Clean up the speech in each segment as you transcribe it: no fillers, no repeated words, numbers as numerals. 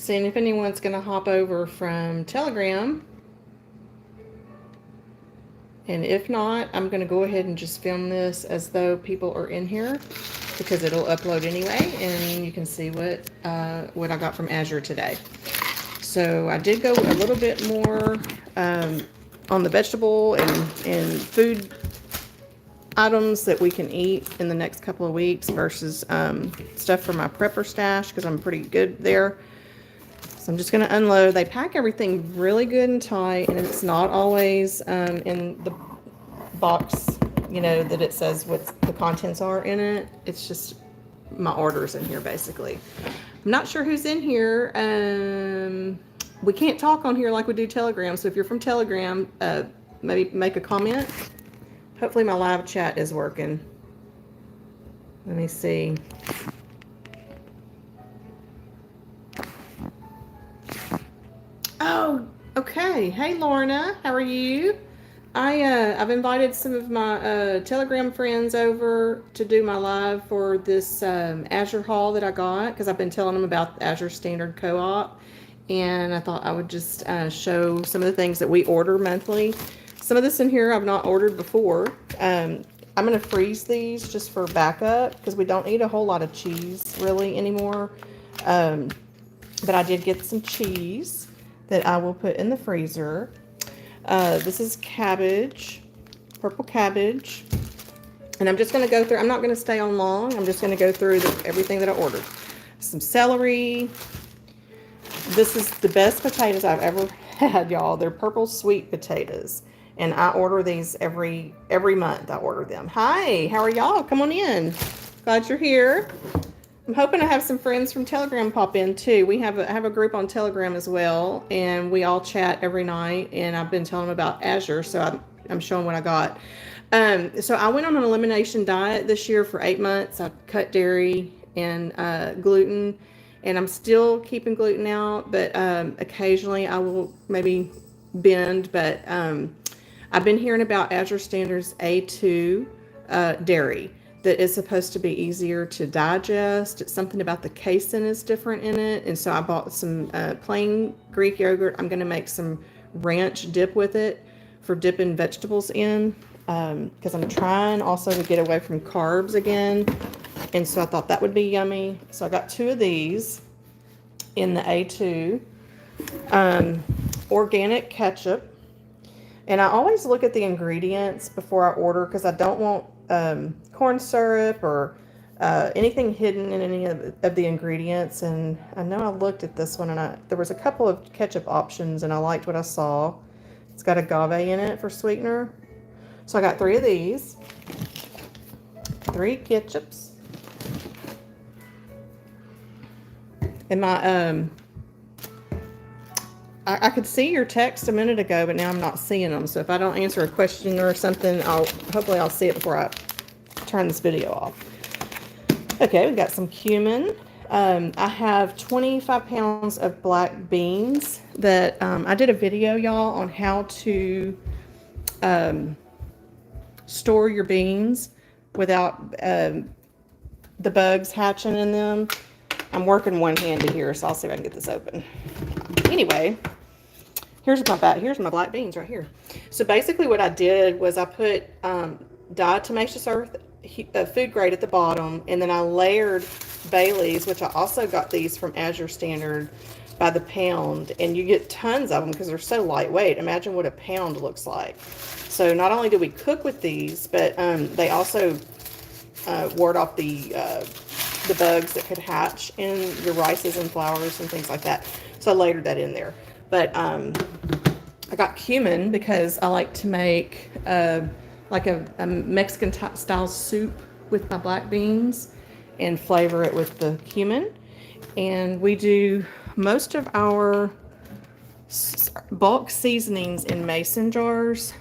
Seeing if anyone's going to hop over from Telegram. And if not, I'm going to go ahead and just film this as though people are in here, because it'll upload anyway, and you can see what I got from Azure today. So I did go a little bit more on the vegetable and food items that we can eat in the next couple of weeks versus stuff for my prepper stash, because I'm pretty good there. So I'm just going to unload. They pack everything really good and tight, and it's not always in the box, you know, that it says what the contents are in it. It's just my orders in here, basically. I'm not sure who's in here. We can't talk on here like we do Telegram, so if you're from Telegram, maybe make a comment. Hopefully my live chat is working. Let me see. Oh, okay. Hey, Lorna, how are you? I've invited some of my Telegram friends over to do my live for this Azure haul that I got, because I've been telling them about the Azure Standard Co-op, and I thought I would just show some of the things that we order monthly. Some of this in here I've not ordered before. I'm going to freeze these just for backup, because we don't eat a whole lot of cheese really anymore. But I did get some cheese that I will put in the freezer. This is cabbage, purple cabbage. And I'm just going to go through, I'm not going to stay on long. I'm just going to go through everything that I ordered. Some celery. This is the best potatoes I've ever had, y'all. They're purple sweet potatoes. And I order these every month. I order them. Hi, how are y'all? Come on in. Glad you're here. I'm hoping to have some friends from Telegram pop in too. We have a group on Telegram as well, and we all chat every night. And I've been telling them about Azure, so I'm showing what I got. So I went on an elimination diet this year for 8 months. I cut dairy and gluten, and I'm still keeping gluten out, but occasionally I will maybe bend. But I've been hearing about Azure Standards A2 dairy that is supposed to be easier to digest. It's something about the casein is different in it. And so I bought some plain Greek yogurt. I'm going to make some ranch dip with it for dipping vegetables in, because I'm trying also to get away from carbs again. And so I thought that would be yummy. So I got 2 of these in the A2. Organic ketchup. And I always look at the ingredients before I order, because I don't want corn syrup or anything hidden in any of the ingredients. And I know I looked at this one, and there was a couple of ketchup options, and I liked what I saw. It's got agave in it for sweetener. So I got 3 of these, 3 ketchups. And my I could see your text a minute ago, but now I'm not seeing them. So if I don't answer a question or something, hopefully I'll see it before I turn this video off. Okay, we got some cumin. I have 25 pounds of black beans that I did a video, y'all, on how to store your beans without the bugs hatching in them. I'm working one-handed here, so I'll see if I can get this open. Anyway, here's my black beans right here. So basically what I did was I put diatomaceous earth food grade at the bottom, and then I layered bay leaves, which I also got these from Azure Standard by the pound, and you get tons of them because they're so lightweight. Imagine what a pound looks like. So not only do we cook with these, but they also ward off the bugs that could hatch in your rices and flours and things like that. So I layered that in there. But I got cumin because I like to make like a Mexican style soup with my black beans and flavor it with the cumin. And we do most of our bulk seasonings in mason jars.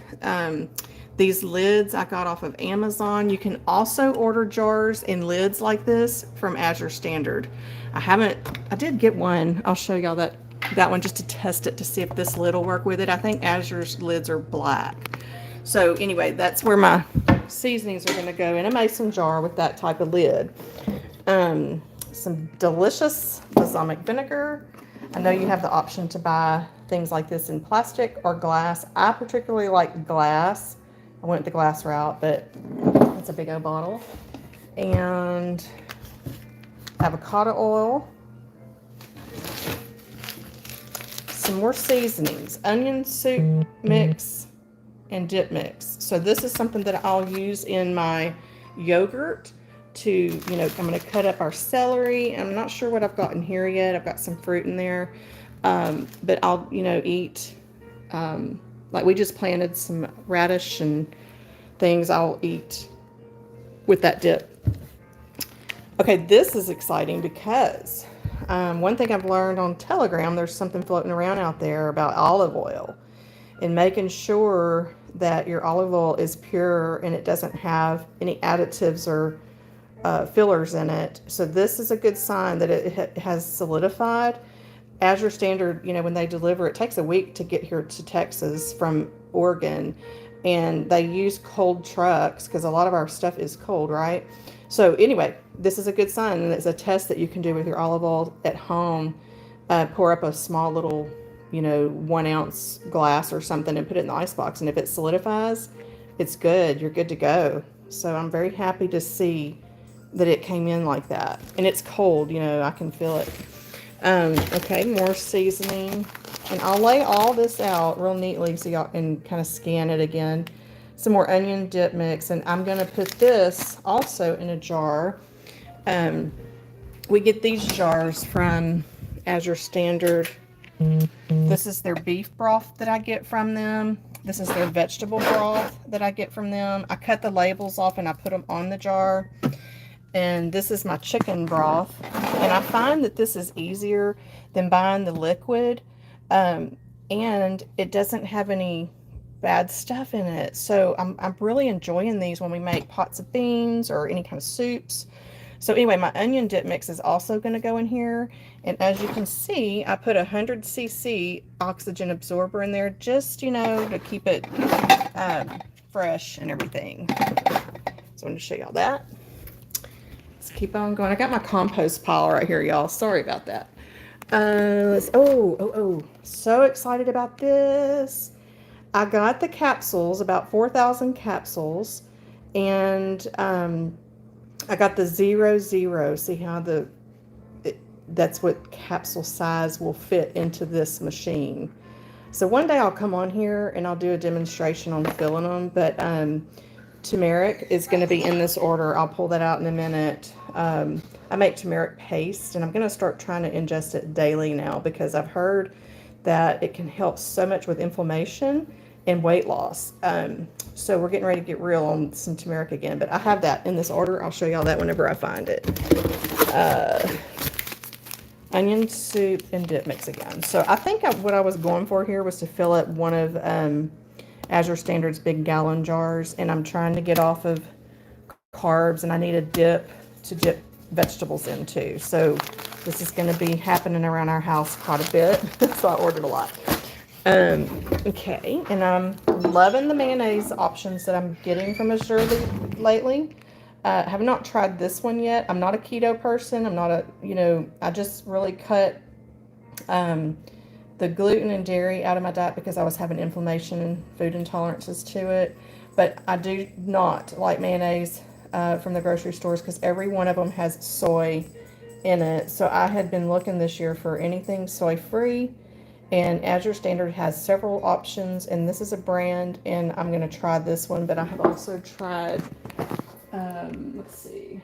These lids I got off of Amazon. You can also order jars and lids like this from Azure Standard. I did get one. I'll show y'all that one just to test it to see if this lid will work with it. I think Azure's lids are black. So anyway, that's where my seasonings are going to go, in a mason jar with that type of lid. Some delicious balsamic vinegar. I know you have the option to buy things like this in plastic or glass. I particularly like glass. I went the glass route, but it's a big old bottle. And avocado oil. Some more seasonings, onion soup mix and dip mix. So this is something that I'll use in my yogurt to, you know, I'm going to cut up our celery. I'm not sure what I've got in here yet. I've got some fruit in there. But I'll, you know, eat, like we just planted some radish and things I'll eat with that dip. Okay, this is exciting because one thing I've learned on Telegram, there's something floating around out there about olive oil and making sure that your olive oil is pure and it doesn't have any additives or fillers in it. So this is a good sign that it has solidified. Azure Standard, you know, when they deliver, it takes a week to get here to Texas from Oregon, and they use cold trucks because a lot of our stuff is cold, right? So anyway, this is a good sign, and it's a test that you can do with your olive oil at home. Pour up a small little, you know, 1 ounce glass or something and put it in the ice box, and if it solidifies, it's good. You're good to go. So I'm very happy to see that it came in like that, and it's cold. You know, I can feel it. Okay, more seasoning, and I'll lay all this out real neatly so y'all can kind of scan it again. Some more onion dip mix, and I'm going to put this also in a jar. We get these jars from Azure Standard. This is their beef broth that I get from them. This is their vegetable broth that I get from them. I cut the labels off and I put them on the jar. And this is my chicken broth. And I find that this is easier than buying the liquid. And it doesn't have any bad stuff in it. So I'm really enjoying these when we make pots of beans or any kind of soups. So anyway, my onion dip mix is also going to go in here. And as you can see, I put 100 cc oxygen absorber in there just, you know, to keep it fresh and everything. So I'm going to show y'all that. Let's keep on going. I got my compost pile right here, y'all. Sorry about that. So excited about this. I got the capsules, about 4,000 capsules, and I got the 00. See how that's what capsule size will fit into this machine. So one day I'll come on here and I'll do a demonstration on filling them, but turmeric is going to be in this order. I'll pull that out in a minute. I make turmeric paste, and I'm going to start trying to ingest it daily now because I've heard that it can help so much with inflammation and weight loss. So we're getting ready to get real on some turmeric again, but I have that in this order. I'll show y'all that whenever I find it. Onion soup and dip mix again. So I think what I was going for here was to fill up one of Azure Standard's big gallon jars, and I'm trying to get off of carbs, and I need a dip to dip vegetables into. So this is going to be happening around our house quite a bit. So I ordered a lot. Okay, and I'm loving the mayonnaise options that I'm getting from Azure lately. Have not tried this one yet. I'm not a keto person. I'm not a, you know, I just really cut the gluten and dairy out of my diet because I was having inflammation and food intolerances to it. But I do not like mayonnaise from the grocery stores because every one of them has soy in it. So I had been looking this year for anything soy-free, and Azure Standard has several options, and this is a brand, and I'm going to try this one, but I have also tried, let's see.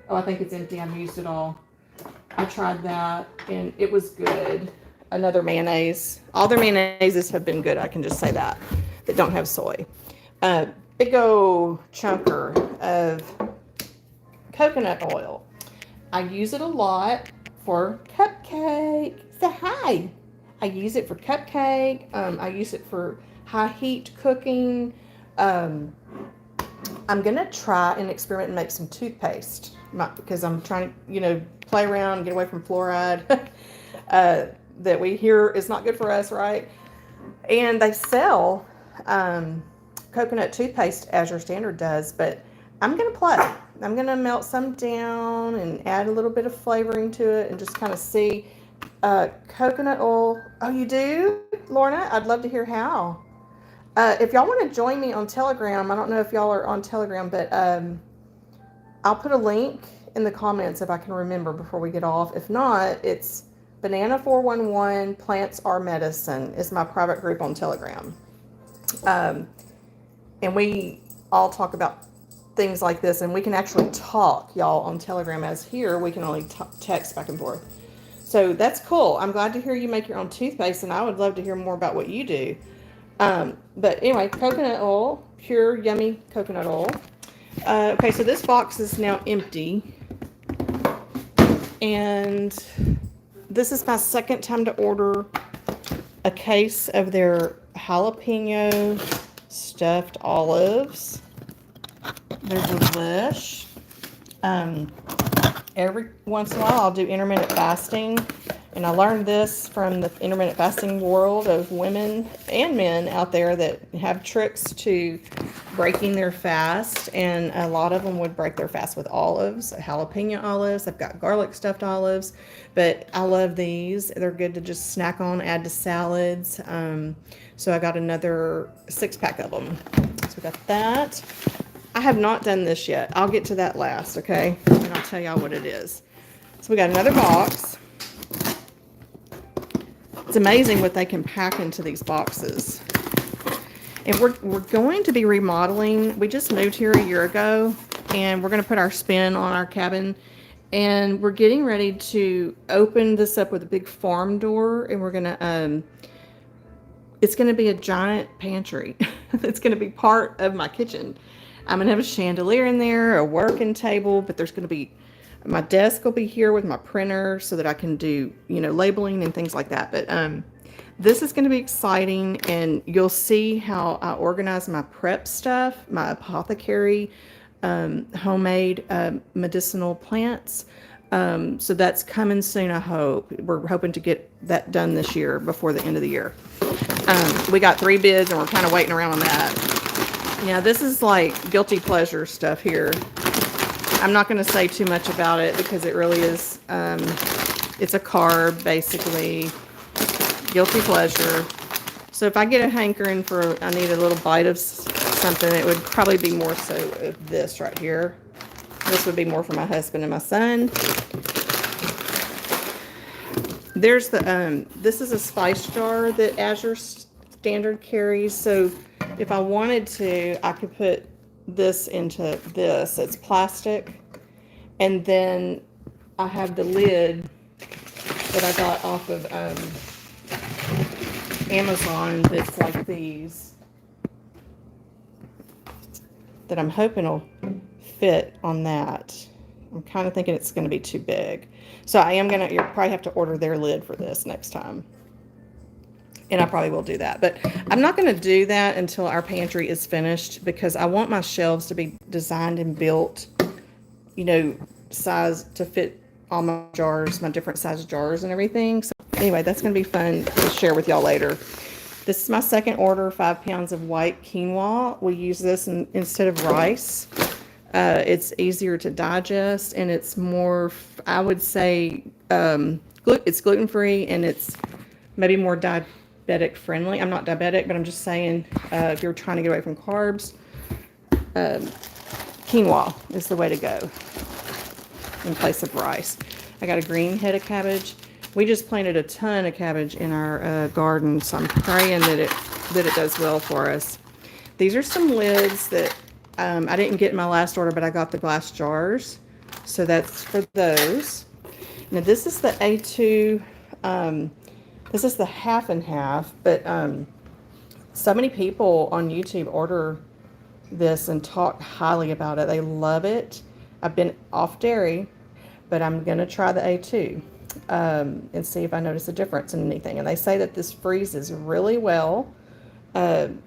Oh, I think it's empty. I've used it all. I tried that, and it was good. Another mayonnaise. All their mayonnaises have been good. I can just say that don't have soy. Big old chunker of coconut oil. I use it a lot for cupcake. Say hi. I use it for cupcake. I use it for high heat cooking. I'm going to try and experiment and make some toothpaste because I'm trying to, you know, play around and get away from fluoride that we hear is not good for us, right? And they sell coconut toothpaste, Azure Standard does, but I'm going to play. I'm going to melt some down and add a little bit of flavoring to it and just kind of see. Coconut oil. Oh, you do, Lorna? I'd love to hear how. If y'all want to join me on Telegram, I don't know if y'all are on Telegram, but I'll put a link in the comments if I can remember before we get off. If not, it's Banana 411 Plants Are Medicine is my private group on Telegram. And we all talk about things like this, and we can actually talk, y'all, on Telegram, as here we can only text back and forth. So that's cool. I'm glad to hear you make your own toothpaste, and I would love to hear more about what you do. But anyway, coconut oil, pure, yummy coconut oil. Okay, so this box is now empty. And this is my second time to order a case of their jalapeno stuffed olives. They're delish. Every once in a while I'll do intermittent fasting. And I learned this from the intermittent fasting world of women and men out there that have tricks to breaking their fast. And a lot of them would break their fast with olives, jalapeno olives. I've got garlic stuffed olives, but I love these. They're good to just snack on, add to salads. So I got another 6-pack of them. So we got that. I have not done this yet. I'll get to that last, okay? And I'll tell y'all what it is. So we got another box. It's amazing what they can pack into these boxes. And we're going to be remodeling. We just moved here a year ago, and we're going to put our spin on our cabin. And we're getting ready to open this up with a big farm door, and we're going to, it's going to be a giant pantry. It's going to be part of my kitchen. I'm going to have a chandelier in there, a working table, but there's going to be, my desk will be here with my printer so that I can do, labeling and things like that. But this is going to be exciting, and you'll see how I organize my prep stuff, my apothecary, homemade medicinal plants. So that's coming soon, I hope. We're hoping to get that done this year before the end of the year. We got 3 bids, and we're kind of waiting around on that. Yeah, this is like guilty pleasure stuff here. I'm not going to say too much about it because it really is, it's a carb, basically. Guilty pleasure. So if I get a hankering for, I need a little bite of something, it would probably be more so of this right here. This would be more for my husband and my son. There's the, this is a spice jar that Azure standard carries. So if I wanted to, I could put this into this. It's plastic. And then I have the lid that I got off of Amazon that's like these, that I'm hoping will fit on that. I'm kind of thinking it's going to be too big. So I am going to, you'll probably have to order their lid for this next time. And I probably will do that. But I'm not going to do that until our pantry is finished, because I want my shelves to be designed and built, size to fit all my jars, my different size jars and everything. So anyway, that's going to be fun to share with y'all later. This is my second order, 5 pounds of white quinoa. We use this instead of rice. It's easier to digest, and it's more, I would say, it's gluten-free, and it's maybe more diabetic friendly. I'm not diabetic, but I'm just saying, if you're trying to get away from carbs, quinoa is the way to go in place of rice. I got a green head of cabbage. We just planted a ton of cabbage in our garden, so I'm praying that it does well for us. These are some lids that I didn't get in my last order, but I got the glass jars, so that's for those. Now this is the A2. This is the half and half, but so many people on YouTube order this and talk highly about it. They love it. I've been off dairy, but I'm going to try the A2 and see if I notice a difference in anything. And they say that this freezes really well.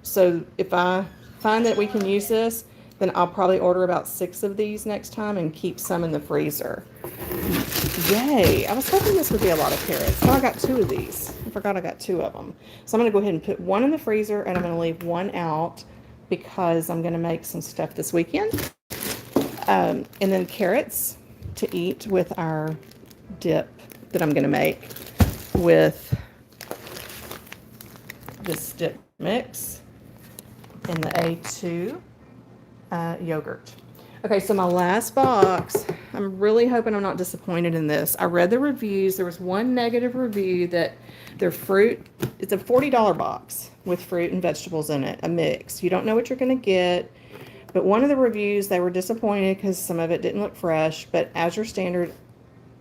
So if I find that we can use this, then I'll probably order about 6 of these next time and keep some in the freezer. Yay! I was hoping this would be a lot of carrots. Oh, I got 2 of these. I forgot I got 2 of them. So I'm going to go ahead and put 1 in the freezer, and I'm going to leave 1 out because I'm going to make some stuff this weekend. And then carrots to eat with our dip that I'm going to make. with this dip mix and the A2 yogurt. Okay, so my last box, I'm really hoping I'm not disappointed in this. I read the reviews. There was one negative review that their fruit, it's a $40 box with fruit and vegetables in it, a mix. You don't know what you're going to get. But one of the reviews, they were disappointed because some of it didn't look fresh. But Azure Standard,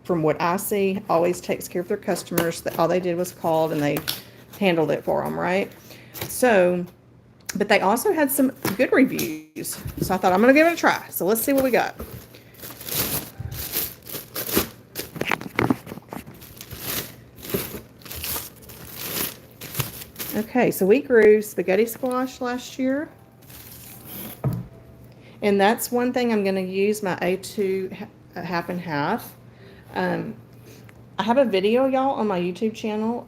from what I see, always takes care of their customers. All they did was called and they handled it for them, right? So, but they also had some good reviews. So I thought, I'm going to give it a try. So let's see what we got. Okay, so we grew spaghetti squash last year. And that's one thing I'm going to use my A2 half and half. I have a video, y'all, on my YouTube channel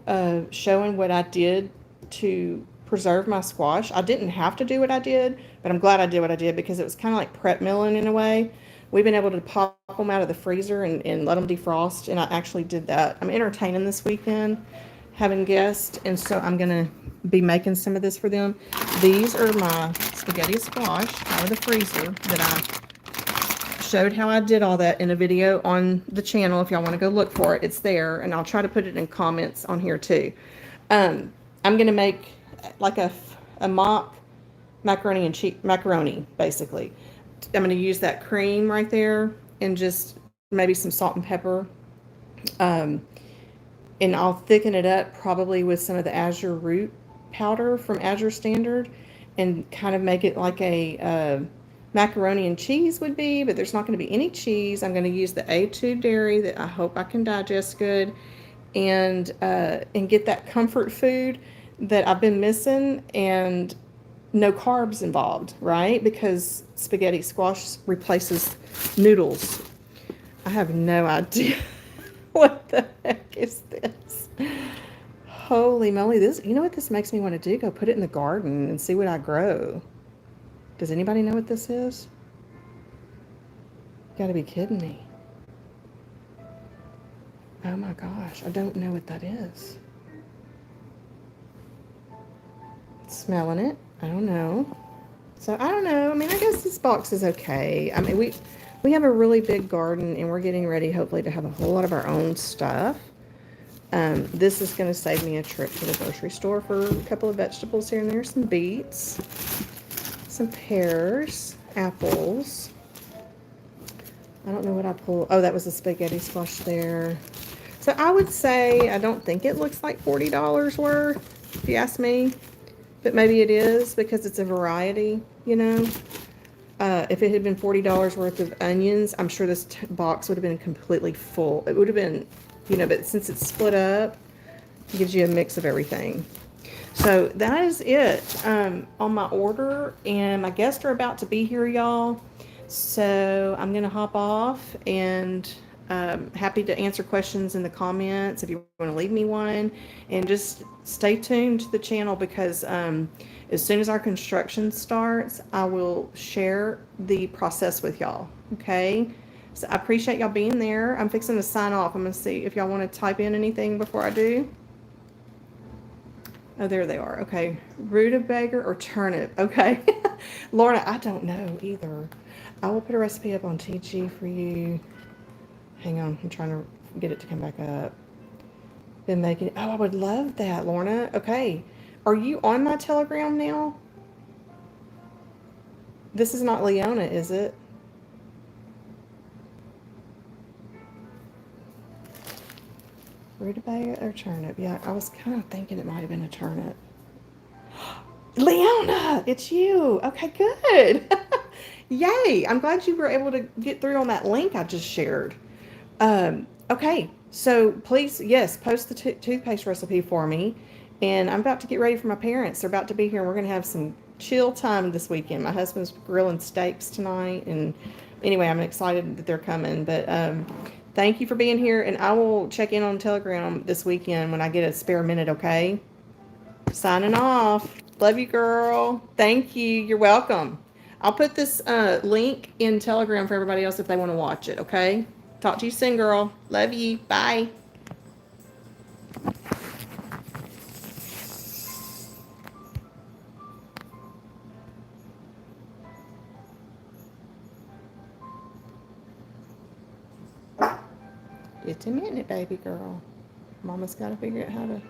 showing what I did to preserve my squash. I didn't have to do what I did, but I'm glad I did what I did because it was kind of like prep milling in a way. We've been able to pop them out of the freezer and let them defrost, and I actually did that. I'm entertaining this weekend, having guests, and so I'm going to be making some of this for them. These are my spaghetti squash out of the freezer that I showed how I did all that in a video on the channel. If y'all want to go look for it, it's there, and I'll try to put it in comments on here too. I'm going to make like a mock macaroni and cheese macaroni, basically. I'm going to use that cream right there and just maybe some salt and pepper. And I'll thicken it up probably with some of the Azure root powder from Azure Standard and kind of make it like a macaroni and cheese would be, but there's not going to be any cheese. I'm going to use the A2 dairy that I hope I can digest good and get that comfort food that I've been missing, and no carbs involved, right? Because spaghetti squash replaces noodles. I have no idea. What the heck is this? Holy moly, this, you know what this makes me want to do? Go put it in the garden and see what I grow. Does anybody know what this is? You gotta be kidding me. Oh my gosh, I don't know what that is. Smelling it, I don't know. So I don't know. I mean, I guess this box is okay. I mean, we have a really big garden and we're getting ready hopefully to have a whole lot of our own stuff. This is going to save me a trip to the grocery store for a couple of vegetables here and there. Some beets, some pears, apples. I don't know what I pulled. Oh, that was the spaghetti squash there. So I would say I don't think it looks like $40 worth, if you ask me. But maybe it is because it's a variety, you know. If it had been $40 worth of onions, I'm sure this box would have been completely full. It would have been, you know, but since it's split up, it gives you a mix of everything. So that is it on my order, and my guests are about to be here, y'all. So I'm going to hop off, and happy to answer questions in the comments if you want to leave me one, and just stay tuned to the channel because as soon as our construction starts, I will share the process with y'all. Okay, so I appreciate y'all being there. I'm fixing to sign off. I'm gonna see if y'all want to type in anything before I do. Oh, there they are. Okay, rutabaga or turnip. Okay. Lorna, I don't know either. I will put a recipe up on TG for you. Hang on, I'm trying to get it to come back up. Been making it. Oh, I would love that, Lorna. Okay. Are you on my Telegram now? This is not Leona, is it? Rutabaga or turnip? Yeah, I was kind of thinking it might have been a turnip. Leona, it's you. Okay, good. Yay. I'm glad you were able to get through on that link I just shared. Okay, so please, yes, post the toothpaste recipe for me. And I'm about to get ready for my parents. They're about to be here, and we're going to have some chill time this weekend. My husband's grilling steaks tonight. And anyway, I'm excited that they're coming. But thank you for being here, and I will check in on Telegram this weekend when I get a spare minute, okay? Signing off. Love you, girl. Thank you. You're welcome. I'll put this link in Telegram for everybody else if they want to watch it, okay? Talk to you soon, girl. Love you. Bye. Just a minute, baby girl. Mama's got to figure out how to